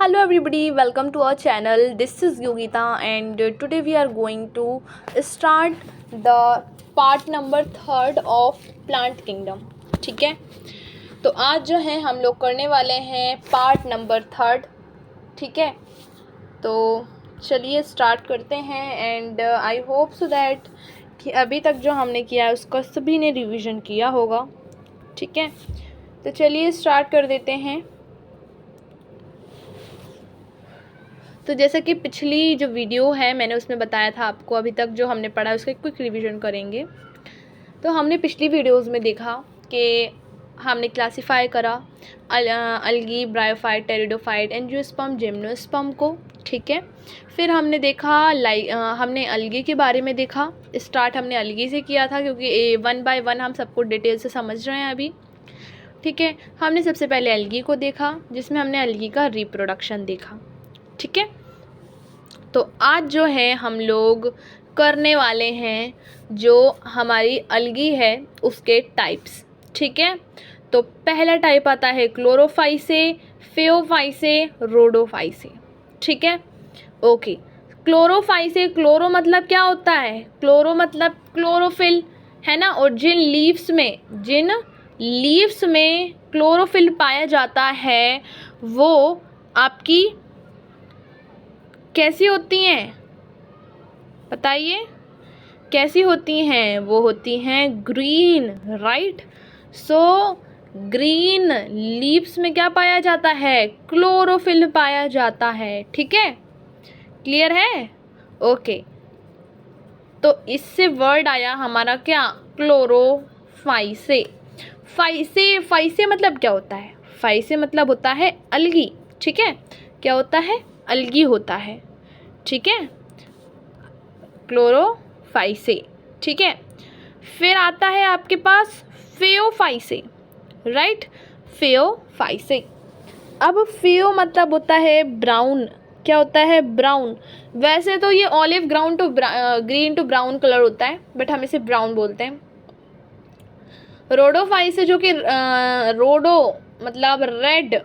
Hello everybody, welcome to our channel. This is Yogita and today we are going to start the part number 3 of plant kingdom. ठीक है, तो आज जो है हम लोग करने वाले हैं पार्ट नंबर 3. ठीक है, तो चलिए स्टार्ट करते हैं and I hope so that कि अभी तक जो हमने किया है उसका सभी ने रिवीजन किया होगा. ठीक है, तो चलिए स्टार्ट कर देते हैं. तो जैसा कि पिछली जो वीडियो है मैंने उसमें बताया था आपको, अभी तक जो हमने पढ़ा है उसका क्विक रिवीजन करेंगे. तो हमने पिछली वीडियोस में देखा कि हमने क्लासिफाई करा अलगी, ब्रायोफाइट, टेरिडोफाइट, एंजियोस्पर्म, जिम्नोस्पर्म को. ठीक है, फिर हमने देखा हमने अलगी के बारे में देखा. स्टार्ट हमने अलगी से किया था क्योंकि 1 बाय 1 हम सबको डिटेल से समझ रहे हैं अभी. ठीक है, हमने सबसे पहले अलगी को देखा जिसमें हमने अलगी का रिप्रोडक्शन देखा. ठीक है, तो आज जो है हम लोग करने वाले हैं जो हमारी अलगी है उसके टाइप्स. ठीक है, तो पहला टाइप आता है क्लोरोफाइसे, फेओफाइसे, रोडोफाइसे. ठीक है, ओके. क्लोरोफाइसे, क्लोरो मतलब क्या होता है? क्लोरो मतलब क्लोरोफिल है ना. और जिन लीव्स में क्लोरोफिल पाया जाता है वो आपकी कैसी होती हैं? बताइए कैसी होती हैं? वो होती हैं green, right. So green leaves में क्या पाया जाता है? क्लोरोफिल पाया जाता है. ठीक है, क्लियर है? ओके, तो इससे वर्ड आया हमारा क्या? क्लोरोफाइसे. फाइसे मतलब क्या होता है? फाइसे मतलब होता है अलगी. ठीक है, क्या होता है? अलगी होता है. ठीक है, क्लोरोफाइसे. ठीक है, फिर आता है आपके पास फेओफाइसे, राइट. फेओफाइसे. अब फेओ मतलब होता है ब्राउन. क्या होता है? ब्राउन. वैसे तो ये olive ground to green to brown colour होता है बट हम इसे ब्राउन बोलते हैं. रोडोफाइसे जो कि रोडो मतलब रेड.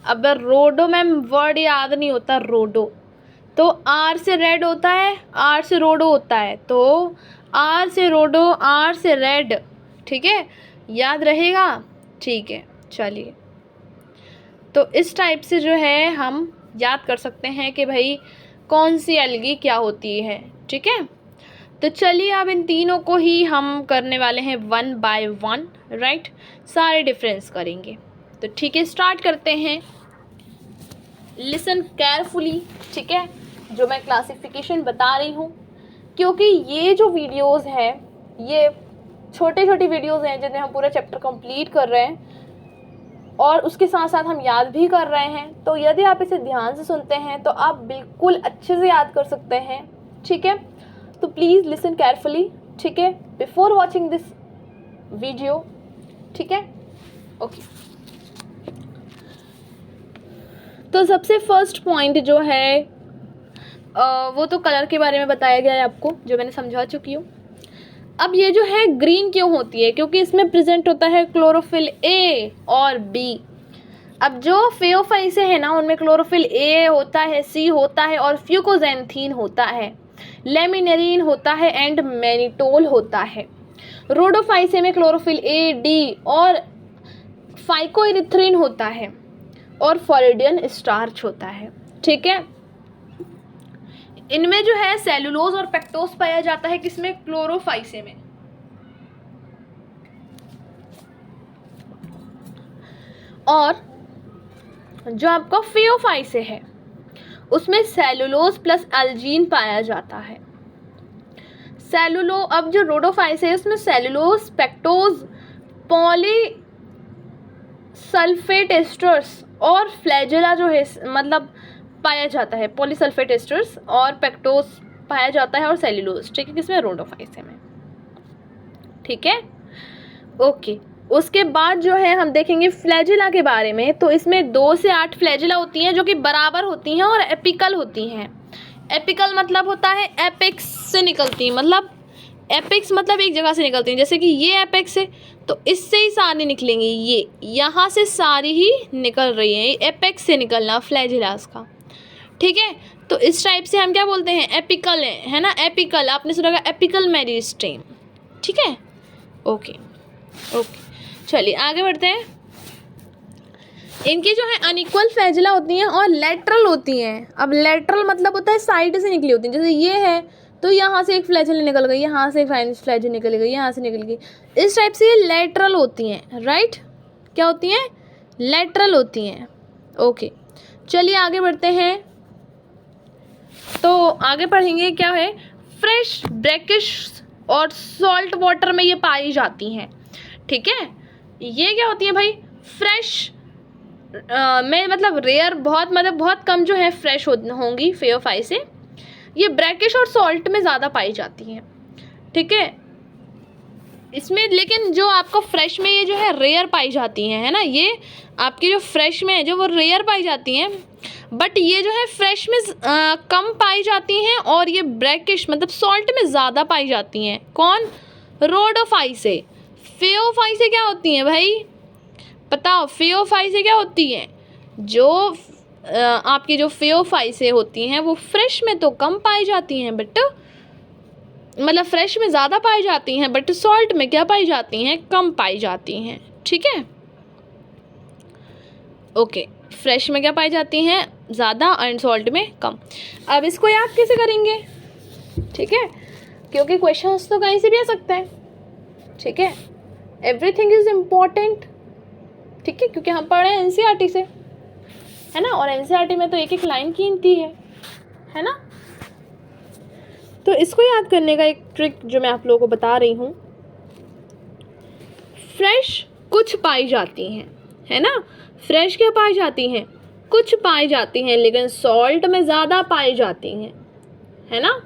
अब रोडो मैम वर्ड याद नहीं होता. रोडो तो आर से रेड होता है, आर से रोडो होता है, तो आर से रोडो, आर से रेड. ठीक है, याद रहेगा. ठीक है, चलिए, तो इस टाइप से जो है हम याद कर सकते हैं कि भाई कौन सी अलगी क्या होती है. ठीक है, तो चलिए अब इन तीनों को ही हम करने वाले हैं 1 बाय 1, राइट. सारे डिफरेंस करेंगे. तो ठीक है, स्टार्ट करते हैं. Listen carefully. ठीक है, जो मैं क्लासिफिकेशन बता रही हूँ क्योंकि ये जो वीडियोस हैं ये छोटी वीडियोस हैं जिनमें हम पूरा चैप्टर कंप्लीट कर रहे हैं और उसके साथ साथ हम याद भी कर रहे हैं. तो यदि आप इसे ध्यान से सुनते हैं तो आप बिल्कुल अच्छे से याद कर सकते हैं. ठीक है, तो प्लीज़ लिसन केयरफुली. ठीक है, बिफोर वॉचिंग दिस वीडियो. ठीक है, ओके. तो सबसे फर्स्ट पॉइंट जो है वो तो कलर के बारे में बताया गया है आपको, जो मैंने समझा चुकी हूँ. अब ये जो है ग्रीन क्यों होती है? क्योंकि इसमें प्रेजेंट होता है क्लोरोफिल ए और बी. अब जो फेओफाइसे है ना उनमें क्लोरोफिल ए होता है, सी होता है और फ्यूकोजेंथीन होता है, लेमिनेरिन होता है एंड मैनिटोल होता है. रोडोफाइसे में क्लोरोफिल ए, डी और फाइकोइरिथ्रिन होता है और फॉरिडियन स्टार्च होता है. ठीक है, इनमें जो है सेलुलोज और पेक्टोस पाया जाता है. किसमें? क्लोरोफाइसे में. और जो आपका फेओफाइसे है उसमें सेलुलोज प्लस एल्जीन पाया जाता है. अब जो रोडोफाइसे है उसमें सेलुलोज, पेक्टोज, पॉलीसल्फेट एस्टर्स और फ्लैजेला जो है मतलब पाया जाता है. पॉलीसल्फेट एस्टर्स और पेक्टोस पाया जाता है और सेल्यूलोज. ठीक है, किसमें? रोडोफाइसे में. ठीक है, ओके. उसके बाद जो है हम देखेंगे फ्लैजेला के बारे में. तो इसमें 2 से 8 फ्लैजेला होती हैं जो कि बराबर होती हैं और एपिकल होती हैं. एपिकल मतलब होता है एपेक्स से निकलती, मतलब एपेक्स मतलब एक जगह से निकलती हैं, जैसे कि ये एपेक्स है तो इससे ही सारी निकलेंगी, ये यहाँ से सारी ही निकल रही है, ये एपेक्स से निकलना फ्लैजिलास का, ठीक है। तो इस टाइप से हम क्या बोलते हैं, एपिकल है ना, एपिकल, आपने सुना होगा एपिकल मेरिस्टेम, ठीक है। ओके ओके, चलिए आगे बढ़ते हैं। इनकी जो है अनइक्वल फ्लैजिला होती हैं और लेटरल होती हैं। अब लेटरल मतलब होता है साइड से निकली होती हैं, जैसे ये है तो यहाँ से एक फ्लैजिला निकल गई, यहाँ से एक फ्लैजिला निकल गई, यहाँ से निकल गई, इस टाइप से ये लेटरल होती हैं, राइट। क्या होती हैं, लेटरल होती हैं। ओके, चलिए आगे बढ़ते हैं। तो आगे पढ़ेंगे क्या है, फ्रेश, ब्रैकिश और सॉल्ट वाटर में ये पाई जाती हैं, ठीक है। ये क्या होती है भाई, फ्रेश में मतलब रेयर, बहुत मतलब बहुत कम जो है फ्रेश होंगी फेओफाई से, ये ब्रैकिश और सॉल्ट में ज़्यादा पाई जाती हैं, ठीक है। इसमें लेकिन जो आपको फ्रेश में ये जो है रेयर पाई जाती हैं, है ना, ये आपकी जो फ्रेश में है जो वो रेयर पाई जाती हैं, बट ये जो है फ्रेश में कम पाई जाती हैं और ये ब्रैकिश मतलब सॉल्ट में ज़्यादा पाई जाती हैं। कौन, रोडोफाई से। फेओफाई से क्या होती हैं भाई, बताओ, फेओफाई से क्या होती हैं, जो आपकी जो फेओफाई से होती हैं वो फ्रेश में तो कम पाई जाती हैं, बट मतलब फ्रेश में ज़्यादा पाई जाती हैं, बट सॉल्ट में क्या पाई जाती हैं, कम पाई जाती हैं, ठीक है। ओके, फ्रेश में क्या पाई जाती हैं, ज़्यादा, एंड सॉल्ट में कम। अब इसको याद कैसे करेंगे, ठीक है, क्योंकि क्वेश्चंस तो कहीं से भी आ सकते हैं, ठीक है। एवरीथिंग इज़ इम्पोर्टेंट, ठीक है, क्योंकि हम पढ़े हैं एनसीईआरटी से, है ना, और एनसीईआरटी में तो एक एक लाइन कीमती है ना। तो इसको याद करने का एक ट्रिक जो मैं आप लोगों को बता रही हूँ, फ्रेश कुछ पाई जाती हैं, है ना, फ्रेश क्या पाई जाती हैं, कुछ पाई जाती हैं, लेकिन सॉल्ट में ज़्यादा पाई जाती हैं, है ना,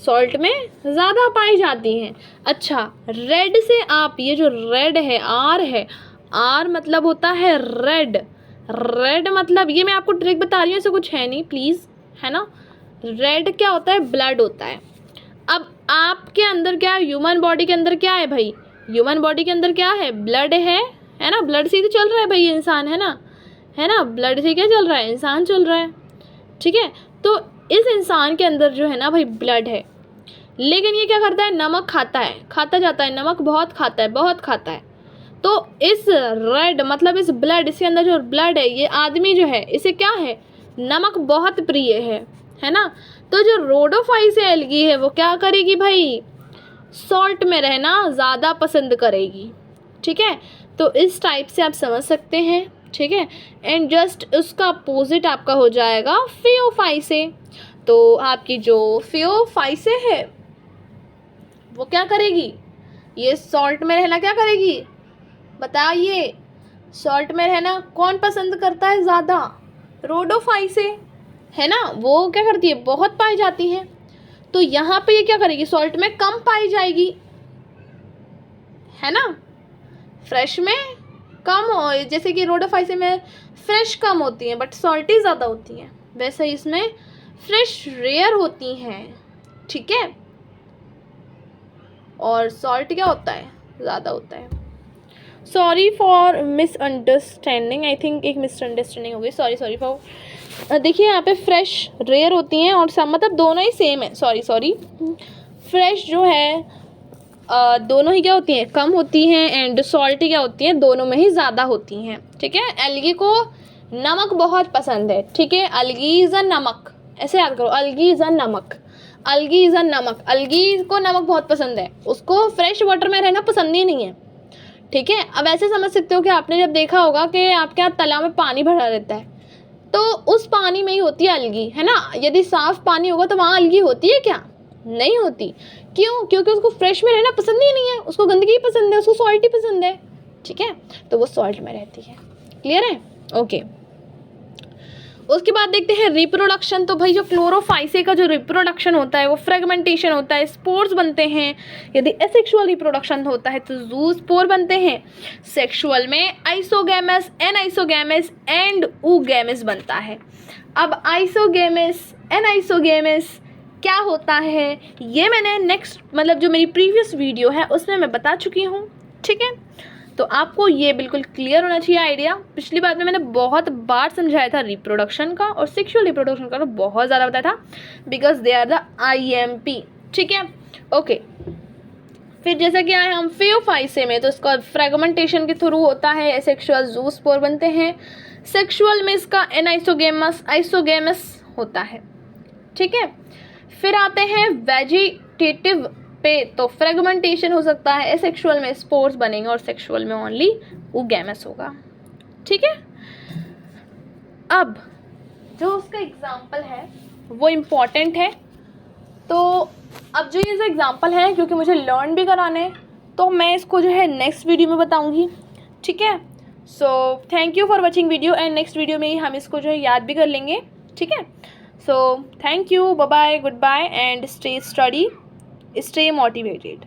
सॉल्ट में ज़्यादा पाई जाती हैं। अच्छा, रेड से आप ये जो रेड है, आर है, आर मतलब होता है रेड, रेड मतलब, ये मैं आपको ट्रिक बता रही हूँ, ऐसे कुछ है नहीं प्लीज़, है ना। रेड क्या होता है, ब्लड होता है। अब आपके अंदर क्या है, ह्यूमन बॉडी के अंदर क्या है भाई, ह्यूमन बॉडी के अंदर क्या है, ब्लड है ना, ब्लड से ही तो चल रहा है भाई ये इंसान, है ना, ब्लड से क्या चल रहा है, इंसान चल रहा है, ठीक है। तो इस इंसान के अंदर जो है ना भाई ब्लड है, लेकिन ये क्या करता है, नमक खाता है, खाता जाता है, नमक बहुत खाता है, बहुत खाता है। तो इस रेड मतलब इस ब्लड, इसके अंदर जो ब्लड है, ये आदमी जो है इसे क्या है, नमक बहुत प्रिय है ना। तो जो रोडोफाई से एल्गी है वो क्या करेगी भाई, सॉल्ट में रहना ज़्यादा पसंद करेगी, ठीक है। तो इस टाइप से आप समझ सकते हैं, ठीक है। एंड जस्ट उसका अपोजिट आपका हो जाएगा फेओफाई से। तो आपकी जो फेओफाई से है वो क्या करेगी, ये सॉल्ट में रहना क्या करेगी, बताइए, सॉल्ट में रहना कौन पसंद करता है ज़्यादा, रोडोफाई से, है ना, वो क्या करती है, बहुत पाई जाती है। तो यहाँ पे ये क्या करेगी, सॉल्ट में कम पाई जाएगी, है ना, फ्रेश में कम हो, जैसे कि रोडोफाइसी में फ्रेश कम होती हैं बट सॉल्टी ज़्यादा होती हैं, वैसे इसमें फ्रेश रेयर होती हैं, ठीक है, और सॉल्ट क्या होता है, ज़्यादा होता है। Sorry for misunderstanding, I think एक मिसअंडरस्टैंडिंग हो गई, सॉरी फॉर। देखिए यहाँ पे फ्रेश रेयर होती हैं और सब मतलब दोनों ही सेम है, सॉरी फ्रेश जो है दोनों ही क्या होती हैं, कम होती हैं, एंड सॉल्टी क्या होती हैं, दोनों में ही ज़्यादा होती हैं, ठीक है। एल्गी को नमक बहुत पसंद है, ठीक है, अलगी इज़ अ नमक, ऐसे याद करो, अलगी इज़ अ नमक, अलगी इज़ अ नमक, अलगी को नमक बहुत पसंद है, उसको फ्रेश वाटर में रहना पसंद ही नहीं है, ठीक है। अब ऐसे समझ सकते हो कि आपने जब देखा होगा कि आपके यहाँ तालाब में पानी भरा रहता है तो उस पानी में ही होती है अलगी, है ना। यदि साफ़ पानी होगा तो वहाँ अलगी होती है क्या, नहीं होती, क्यों, क्योंकि उसको फ्रेश में रहना पसंद ही नहीं है, उसको गंदगी पसंद है, उसको सॉल्ट ही पसंद है, ठीक है, तो वो सॉल्ट में रहती है, क्लियर है, ओके। उसके बाद देखते हैं रिप्रोडक्शन। तो भाई जो क्लोरोफाइसे का जो रिप्रोडक्शन होता है वो फ्रेगमेंटेशन होता है, स्पोर्स बनते हैं। यदि एसेक्सुअल रिप्रोडक्शन होता है तो जू स्पोर बनते हैं। सेक्सुअल में आइसोगैमस, एनाइसोगैमस एंड ऊगैमस बनता है। अब आइसोगैमस, एनाइसोगैमस क्या होता है ये मैंने नेक्स्ट मतलब जो मेरी प्रीवियस वीडियो है उसमें मैं बता चुकी हूँ, ठीक है। तो आपको ये बिल्कुल क्लियर होना चाहिए आइडिया। पिछली बार में मैंने बहुत बार समझाया था रिप्रोडक्शन का और सेक्सुअल रिप्रोडक्शन का, तो बहुत ज़्यादा बताया था because they are the IMP, ठीक है। ओके, फिर जैसा कि आए हम फेओफाइसे में, तो इसका फ्रेगमेंटेशन के थ्रू होता है, एसेक्सुअल जूस्पोर बनते हैं। सेक्सुअल में इसका एनाइसोगेमस आइसोगेमस होता है, ठीक है। फिर आते हैं वेजिटेटिव पे, तो फ्रेगमेंटेशन हो सकता है, एसेक्सुअल में स्पोर्स बनेंगे और सेक्सुअल में ओनली oogamous होगा, ठीक है। अब जो उसका एग्जाम्पल है वो इम्पॉर्टेंट है, तो अब जो ये जो एग्जाम्पल है क्योंकि मुझे लर्न भी कराने, तो मैं इसको जो है नेक्स्ट वीडियो में बताऊंगी, ठीक है। So thank you for watching video, and next video में ही हम इसको जो है याद भी कर लेंगे, ठीक है। So thank you, bye bye, goodbye, and stay study, stay motivated.